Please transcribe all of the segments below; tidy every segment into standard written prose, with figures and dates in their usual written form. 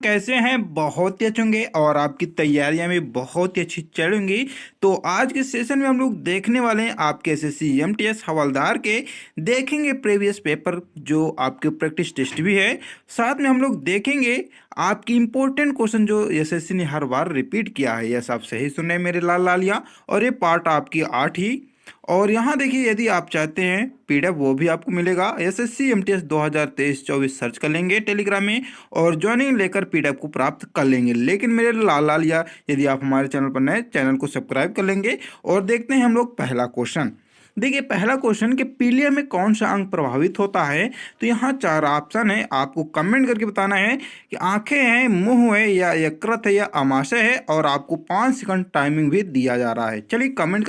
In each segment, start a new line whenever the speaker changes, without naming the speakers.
कैसे हैं? बहुत ही अच्छे होंगे और आपकी तैयारियां भी बहुत ही अच्छी चलेंगी। तो आज के सेशन में हम लोग देखने वाले हैं आपके एसएससी एमटीएस हवलदार के। देखेंगे प्रीवियस पेपर जो आपके प्रैक्टिस टेस्ट भी है। साथ में हम लोग देखेंगे आपकी इंपॉर्टेंट क्वेश्चन जो एसएससी ने हर बार रिपीट किया है। यस, आप सही सुन रहे हैं मेरे लाल लालिया। और ये पार्ट आपकी 8 ही। और यहाँ देखिए, यदि आप चाहते हैं पीडीएफ वो भी आपको मिलेगा। एसएससी एमटीएस 2023-24 सर्च कर लेंगे टेलीग्राम में और ज्वाइनिंग लेकर पीडीएफ को प्राप्त कर लेंगे। लेकिन मेरे लाल लाल या यदि आप हमारे चैनल पर नए, चैनल को सब्सक्राइब कर लेंगे। और देखते हैं हम लोग पहला क्वेश्चन। देखिए पहला क्वेश्चन कि पीलिया में कौन सा अंग प्रभावित होता है। तो यहाँ 4 ऑप्शन है, आपको कमेंट करके बताना है कि आंखें हैं, मुंह है, या यकृत है, या आमाशय है। और आपको 5 सेकंड टाइमिंग भी दिया जा रहा है। चलिए कमेंट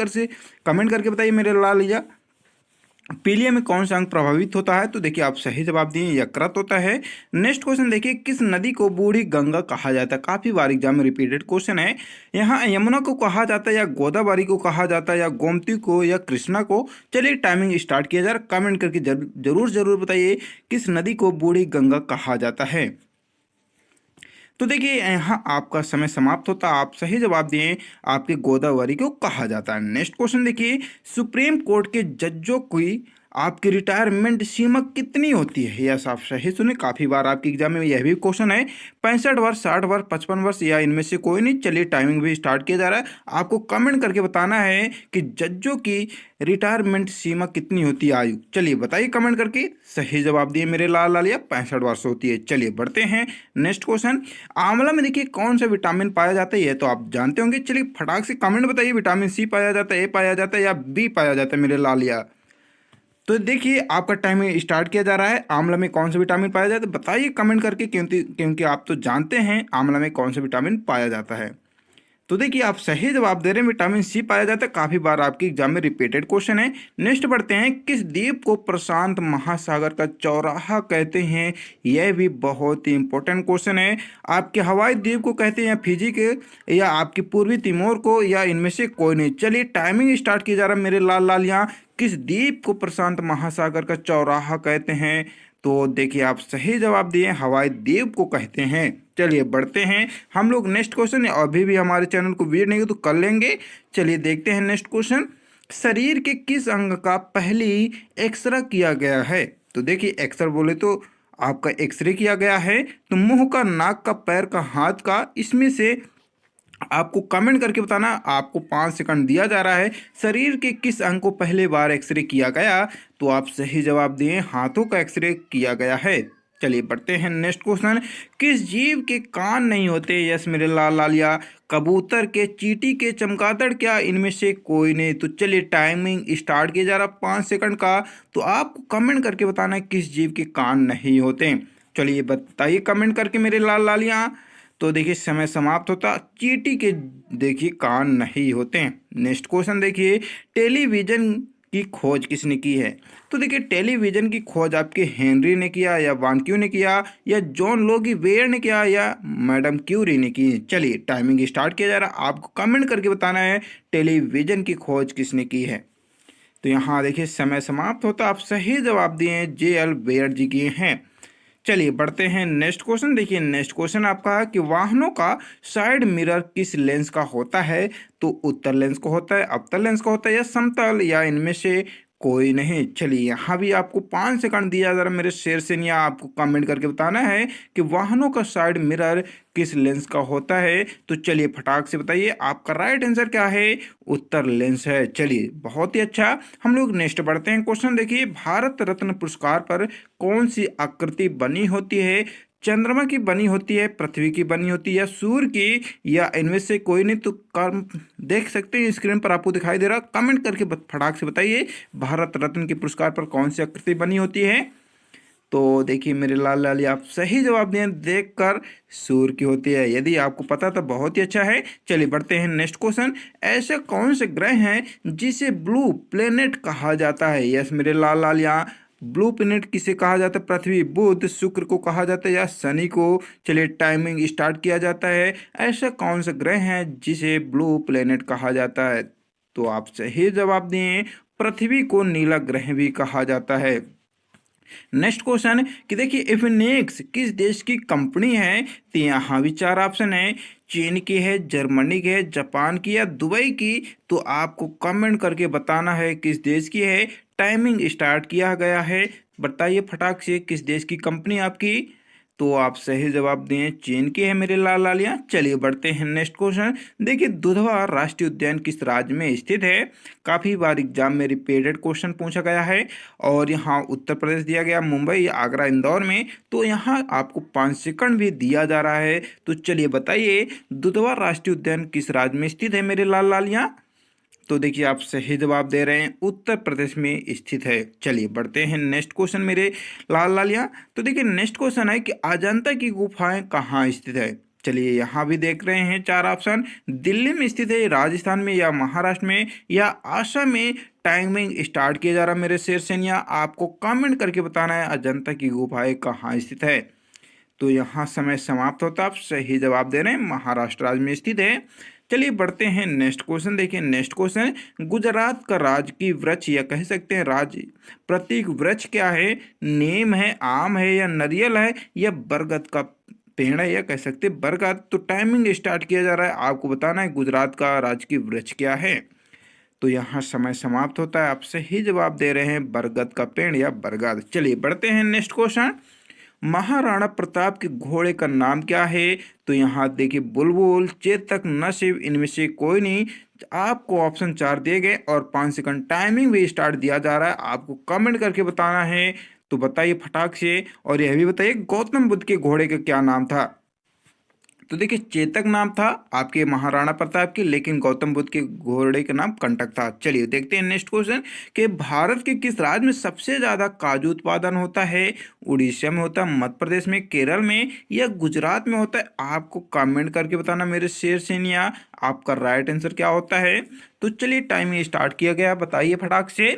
करके बताइए मेरे लाल भैया, पीलिया में कौन सा अंग प्रभावित होता है। तो देखिए आप सही जवाब दिए, यकृत होता है। नेक्स्ट क्वेश्चन देखिए, किस नदी को बूढ़ी गंगा कहा जाता है। काफी बार एग्जाम में रिपीटेड क्वेश्चन है। यहाँ यमुना को कहा जाता है, या गोदावरी को कहा जाता है, या गोमती को, या कृष्णा को। चलिए टाइमिंग स्टार्ट किया जा रहा है। कमेंट करके जरूर बताइए किस नदी को बूढ़ी गंगा कहा जाता है। तो देखिए यहाँ आपका समय समाप्त होता, आप सही जवाब दिए, आपके गोदावरी को कहा जाता है। नेक्स्ट क्वेश्चन देखिए, सुप्रीम कोर्ट के जजों की आपकी रिटायरमेंट सीमा कितनी होती है। यस, आप सही सुने, काफी बार आपके एग्जाम में यह भी क्वेश्चन है। 65 वर्ष, 60 वर्ष, 55 वर्ष, या इनमें से कोई नहीं। चलिए टाइमिंग भी स्टार्ट किया जा रहा है। आपको कमेंट करके बताना है कि जजों की रिटायरमेंट सीमा कितनी होती है, आयु। चलिए बताइए कमेंट करके। सही जवाब दिए मेरे लाल लालिया, 65 वर्ष होती है। चलिए बढ़ते हैं नेक्स्ट क्वेश्चन। आंवला में देखिए कौन सा विटामिन पाया जाता है, ये तो आप जानते होंगे। चलिए फटाक से कमेंट बताइए, विटामिन सी पाया जाता है, ए पाया जाता है, या बी पाया जाता है मेरे लालिया। तो देखिए आपका टाइम स्टार्ट किया जा रहा है। आंवला में कौन सा विटामिन पाया जाता है, बताइए कमेंट करके, क्योंकि क्योंकि आप तो जानते हैं आंवला में कौन सा विटामिन पाया जाता है। तो देखिए आप सही जवाब दे रहे हैं, विटामिन सी पाया जाता है। काफी बार आपके एग्जाम में रिपीटेड क्वेश्चन है। नेक्स्ट बढ़ते हैं, किस द्वीप को प्रशांत महासागर का चौराहा कहते हैं। यह भी बहुत ही इंपॉर्टेंट क्वेश्चन है। आपके हवाई द्वीप को कहते हैं, या फिजी के, या आपके पूर्वी तिमोर को, या इनमें से कोई नहीं। चलिए टाइमिंग स्टार्ट किया जा रहा है मेरे लाल लाल। यहाँ किस द्वीप को प्रशांत महासागर का चौराहा कहते हैं। तो देखिए आप सही जवाब दिए, हवाई द्वीप को कहते हैं। चलिए बढ़ते हैं हम लोग नेक्स्ट क्वेश्चन। अभी भी हमारे चैनल को विजिट नहीं हो तो कर लेंगे। चलिए देखते हैं नेक्स्ट क्वेश्चन। शरीर के किस अंग का पहली एक्सरे किया गया है। तो देखिए एक्सरे बोले तो आपका एक्सरे किया गया है। तो मुंह का, नाक का, पैर का, हाथ का, इसमें से आपको कमेंट करके बताना। आपको 5 सेकंड दिया जा रहा है। शरीर के किस अंग को पहले बार एक्सरे किया गया। तो आप सही जवाब दिए, हाथों का एक्सरे किया गया है। चलिए बढ़ते हैं नेक्स्ट क्वेश्चन। किस जीव के कान नहीं होते। यस मेरे लाल लालिया, कबूतर के, चींटी के, चमगादड़, क्या इनमें से कोई नहीं। तो चलिए टाइमिंग स्टार्ट किया जा रहा 5 सेकंड का। तो आपको कमेंट करके बताना है किस जीव के कान नहीं होते। चलिए बताइए कमेंट करके मेरे लाल लालिया। तो देखिए समय समाप्त होता, चींटी के देखिए कान नहीं होते हैं। नेक्स्ट क्वेश्चन देखिए, टेलीविजन की खोज किसने की है। तो देखिए टेलीविजन की खोज आपके हेनरी ने किया, या वानक्यू ने किया, या जॉन लोगी वेयर ने किया, या मैडम क्यूरी ने की। चलिए टाइमिंग स्टार्ट किया जा रहा है। आपको कमेंट करके बताना है टेलीविजन की खोज किसने की है। तो यहाँ देखिए समय समाप्त होता, आप सही जवाब दिए, जे.एल. बेयर जी किए हैं। चलिए बढ़ते हैं नेक्स्ट क्वेश्चन। देखिए नेक्स्ट क्वेश्चन आपका है कि वाहनों का साइड मिरर किस लेंस का होता है। तो उत्तर लेंस को होता है, अवतल लेंस का होता है, या समतल, या इनमें से कोई नहीं। चलिए यहाँ भी आपको 5 सेकंड दिया जा रहा है मेरे शेर से। या आपको कमेंट करके बताना है कि वाहनों का साइड मिरर किस लेंस का होता है। तो चलिए फटाक से बताइए, आपका राइट आंसर क्या है, उत्तर लेंस है। चलिए बहुत ही अच्छा, हम लोग नेक्स्ट बढ़ते हैं क्वेश्चन। देखिए भारत रत्न पुरस्कार पर कौन सी आकृति बनी होती है। चंद्रमा की बनी होती है, पृथ्वी की बनी होती है, या सूर्य की, या इनमें से कोई नहीं। तो कर्म देख सकते हैं स्क्रीन पर आपको दिखाई दे रहा, कमेंट करके फटाक से बताइए भारत रत्न के पुरस्कार पर कौन सी आकृति बनी होती है। तो देखिए मेरे लाल लाल आप सही जवाब दिए, देखकर सूर्य की होती है। यदि आपको पता तो बहुत ही अच्छा है। चलिए बढ़ते हैं नेक्स्ट क्वेश्चन। ऐसे कौन से ग्रह हैं जिसे ब्लू प्लेनेट कहा जाता है। यस मेरे लाल लाल, यहाँ ब्लू प्लेनेट किसे कहा जाता है, पृथ्वी, बुध, शुक्र को कहा जाता है, या शनि को। चलिए टाइमिंग स्टार्ट किया जाता है। ऐसा कौन सा ग्रह है जिसे ब्लू प्लेनेट कहा जाता है। तो आप सही जवाब दिए, पृथ्वी को नीला ग्रह भी कहा जाता है। नेक्स्ट क्वेश्चन कि देखिए इफिनिक्स किस देश की कंपनी है। तो यहाँ भी चार ऑप्शन है, चीन की है, जर्मनी की है, जापान की या दुबई की। तो आपको कमेंट करके बताना है किस देश की है। टाइमिंग स्टार्ट किया गया है, बताइए फटाक से किस देश की कंपनी आपकी। तो आप सही जवाब दें, चीन की है मेरे लाल लालियां। चलिए बढ़ते हैं नेक्स्ट क्वेश्चन। देखिए दुधवा राष्ट्रीय उद्यान किस राज्य में स्थित है। काफ़ी बार एग्जाम में रिपीटेड क्वेश्चन पूछा गया है और यहाँ उत्तर प्रदेश दिया गया, मुंबई, आगरा, इंदौर में। तो यहाँ आपको 5 सेकंड भी दिया जा रहा है। तो चलिए बताइए दुधवा राष्ट्रीय उद्यान किस राज्य में स्थित है मेरे लाल लालियां। तो देखिए आप सही जवाब दे रहे हैं, उत्तर प्रदेश में स्थित है। चलिए बढ़ते हैं नेक्स्ट क्वेश्चन मेरे लाल लालिया। तो देखिए नेक्स्ट क्वेश्चन है कि अजंता की गुफाएं कहाँ स्थित है। चलिए यहाँ भी देख रहे हैं चार ऑप्शन, दिल्ली में स्थित है, राजस्थान में या महाराष्ट्र में या आसाम में। टाइमिंग स्टार्ट किया जा रहा है मेरे शेर सेनिया, आपको कमेंट करके बताना है अजंता की गुफाएं कहाँ स्थित है। तो यहाँ समय समाप्त होता है, आप सही जवाब दे रहे हैं, महाराष्ट्र राज्य में स्थित है। चलिए बढ़ते हैं नेक्स्ट क्वेश्चन। देखिए नेक्स्ट क्वेश्चन, गुजरात का राजकीय वृक्ष या कह सकते हैं राज्य प्रतीक वृक्ष क्या है। नीम है, आम है या नारियल है या बरगद का पेड़ है या कह सकते हैं बरगद। तो टाइमिंग स्टार्ट किया जा रहा है, आपको बताना है गुजरात का राजकीय वृक्ष क्या है। तो यहाँ समय समाप्त होता है, आप सही जवाब दे रहे हैं बरगद का पेड़ या बरगद। चलिए बढ़ते हैं नेक्स्ट क्वेश्चन, महाराणा प्रताप के घोड़े का नाम क्या है। तो यहाँ देखिए बुलबुल, चेतक, नसीब, इनमें से कोई नहीं। आपको ऑप्शन 4 दिए गए और 5 सेकंड टाइमिंग भी स्टार्ट दिया जा रहा है, आपको कमेंट करके बताना है। तो बताइए फटाक से, और यह भी बताइए गौतम बुद्ध के घोड़े का क्या नाम था। तो देखिए चेतक नाम था आपके महाराणा प्रताप के, लेकिन गौतम बुद्ध के घोड़े का नाम कंटक था। चलिए देखते हैं नेक्स्ट क्वेश्चन कि भारत के किस राज्य में सबसे ज्यादा काजू उत्पादन होता है। उड़ीसा में होता है, मध्य प्रदेश में, केरल में या गुजरात में होता है। आपको कमेंट करके बताना मेरे शेर सेनिया, आपका राइट आंसर क्या होता है। तो चलिए टाइम स्टार्ट किया गया, बताइए फटाक से।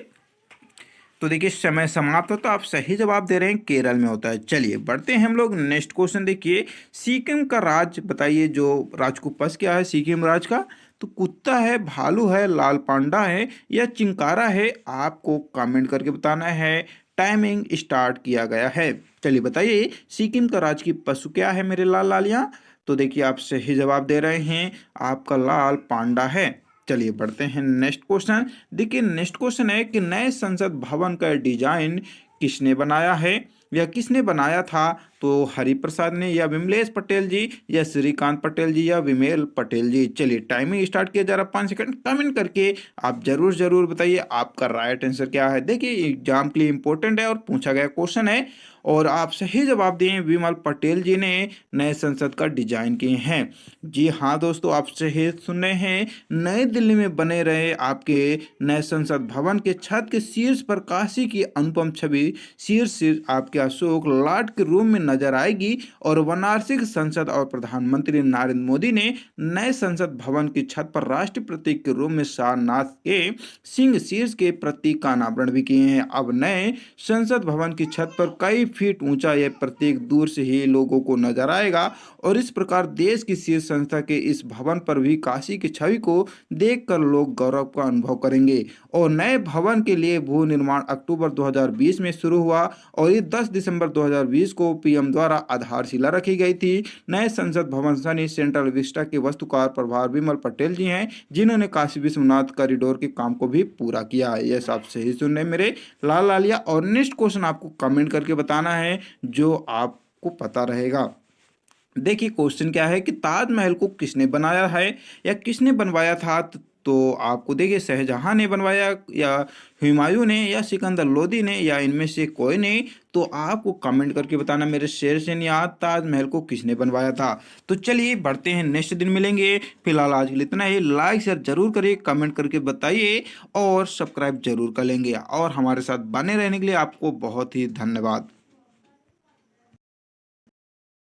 तो देखिए समय समाप्त होता, आप सही जवाब दे रहे हैं केरल में होता है। चलिए बढ़ते हैं हम लोग नेक्स्ट क्वेश्चन। देखिए सिक्किम का राज बताइए, जो राजकुपस क्या है सिक्किम राज का। तो कुत्ता है, भालू है, लाल पांडा है या चिंकारा है। आपको कमेंट करके बताना है, टाइमिंग स्टार्ट किया गया है। चलिए बताइए सिक्किम का राज की पशु क्या है मेरे लाल लालियाँ। तो देखिए आप सही जवाब दे रहे हैं, आपका लाल पांडा है। चलिए बढ़ते हैं नेक्स्ट क्वेश्चन। देखिए नेक्स्ट क्वेश्चन है कि नए संसद भवन का डिजाइन किसने बनाया है या किसने बनाया था। तो हरिप्रसाद ने या विमलेश पटेल जी या श्रीकांत पटेल जी या विमेल पटेल जी। चलिए टाइमिंग स्टार्ट किया जा रहा है, 5 सेकंड कमेंट करके आप जरूर जरूर बताइए आपका राइट आंसर क्या है। देखिए एग्जाम के लिए इंपॉर्टेंट है और पूछा गया क्वेश्चन है, और आप सही जवाब दिए, विमल पटेल जी ने नए संसद का डिजाइन किए हैं। जी हाँ दोस्तों, आप सही सुन रहे हैं, नई दिल्ली में बने रहे आपके नए संसद भवन के छत के शीर्ष पर काशी की अनुपम छवि शीर्ष आपके अशोक लाट के रूम में नजर आएगी। और वाराणसी संसद और प्रधानमंत्री नरेंद्र मोदी ने नए संसद भवन की छत पर राष्ट्रीय प्रतीक के रूप में सारनाथ के सिंह शीर्ष के प्रतीक का अनावरण भी किए हैं। अब नए संसद भवन की छत पर कई फीट ऊंचा यह प्रतीक दूर से ही लोगों को नजर आएगा, और इस प्रकार देश की शीर्ष संस्था के इस भवन पर भी काशी की छवि को देखकर लोग गौरव का अनुभव करेंगे। और नए भवन के लिए भू निर्माण अक्टूबर 2020 में शुरू हुआ और ये 10 दिसंबर 2020 को पीएम द्वारा आधारशिला रखी गई थी। नए संसद भवन सनी सेंट्रल विस्टा के वास्तुकार प्रभार विमल पटेल जी हैं, जिन्होंने काशी विश्वनाथ कॉरिडोर के काम को भी पूरा किया है। यह सब सही सुन रहे मेरे लाल लालिया। और नेक्स्ट क्वेश्चन आपको कमेंट करके बताना है जो आपको पता रहेगा। देखिए क्वेश्चन क्या है कि ताजमहल को किसने बनाया है या किसने बनवाया था। तो आपको देखिए शाहजहां ने बनवाया या हुमायूं ने या सिकंदर लोदी ने या इनमें से कोई नहीं। तो आपको कमेंट करके बताना मेरे शेर से नहीं, आज ताजमहल को किसने बनवाया था। तो चलिए बढ़ते हैं, नेक्स्ट दिन मिलेंगे। फिलहाल आज के लिए इतना ही। लाइक शेयर जरूर करिए, कमेंट करके बताइए और सब्सक्राइब जरूर कर लेंगे। और हमारे साथ बने रहने के लिए आपको बहुत ही धन्यवाद।